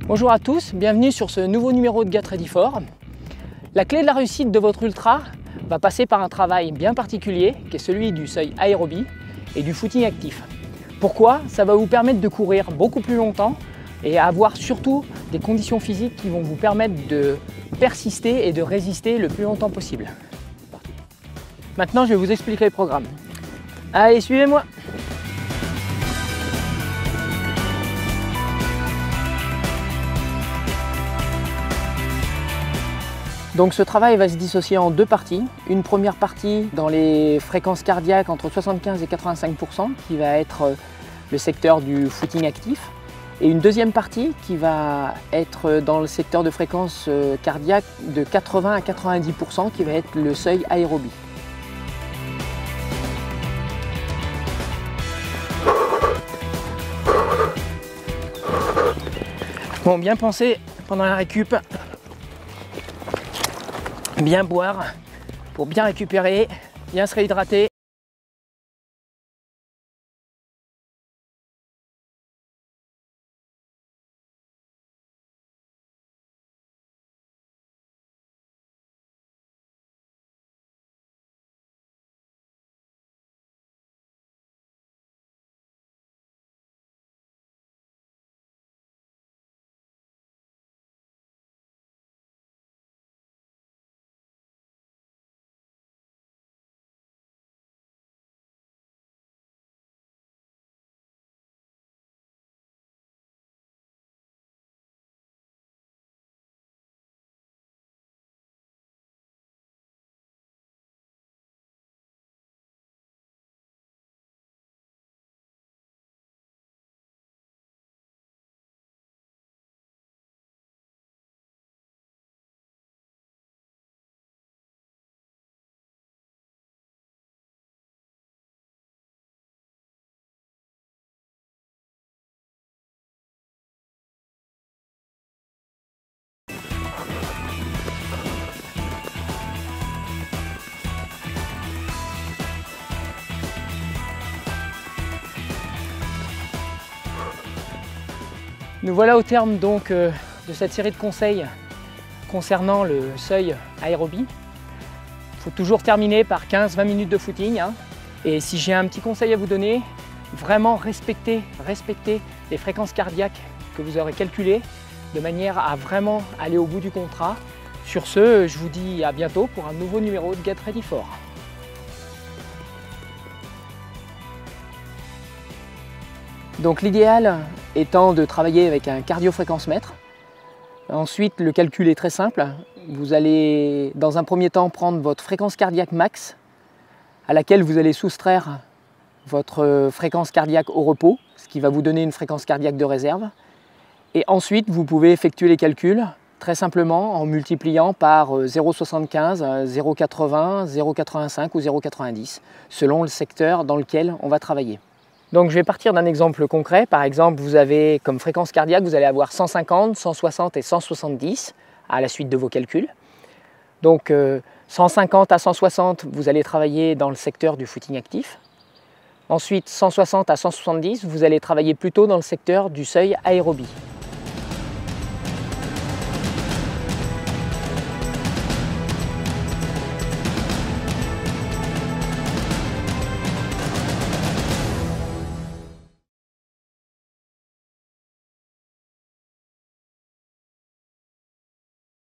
Bonjour à tous, bienvenue sur ce nouveau numéro de Get Ready For. La clé de la réussite de votre ultra va passer par un travail bien particulier qui est celui du seuil aérobie et du footing actif. Pourquoi? Ça va vous permettre de courir beaucoup plus longtemps et avoir surtout des conditions physiques qui vont vous permettre de persister et de résister le plus longtemps possible. Maintenant, je vais vous expliquer le programme. Allez, suivez-moi! Donc ce travail va se dissocier en deux parties. Une première partie dans les fréquences cardiaques entre 75 et 85% qui va être le secteur du footing actif. Et une deuxième partie qui va être dans le secteur de fréquence cardiaque de 80 à 90% qui va être le seuil aérobie. Bon, bien penser pendant la récup. Bien boire pour bien récupérer, bien se réhydrater. Nous voilà au terme donc de cette série de conseils concernant le seuil aérobie. Il faut toujours terminer par 15-20 minutes de footing. Et si j'ai un petit conseil à vous donner, vraiment respectez les fréquences cardiaques que vous aurez calculées de manière à vraiment aller au bout du contrat. Sur ce, je vous dis à bientôt pour un nouveau numéro de Get Ready For. Donc l'idéal étant de travailler avec un cardiofréquencemètre. Ensuite, le calcul est très simple. Vous allez dans un premier temps prendre votre fréquence cardiaque max à laquelle vous allez soustraire votre fréquence cardiaque au repos, ce qui va vous donner une fréquence cardiaque de réserve. Et ensuite, vous pouvez effectuer les calculs très simplement en multipliant par 0,75, 0,80, 0,85 ou 0,90 selon le secteur dans lequel on va travailler. Donc je vais partir d'un exemple concret. Par exemple, vous avez comme fréquence cardiaque, vous allez avoir 150, 160 et 170 à la suite de vos calculs. Donc 150 à 160, vous allez travailler dans le secteur du footing actif. Ensuite, 160 à 170, vous allez travailler plutôt dans le secteur du seuil aérobie.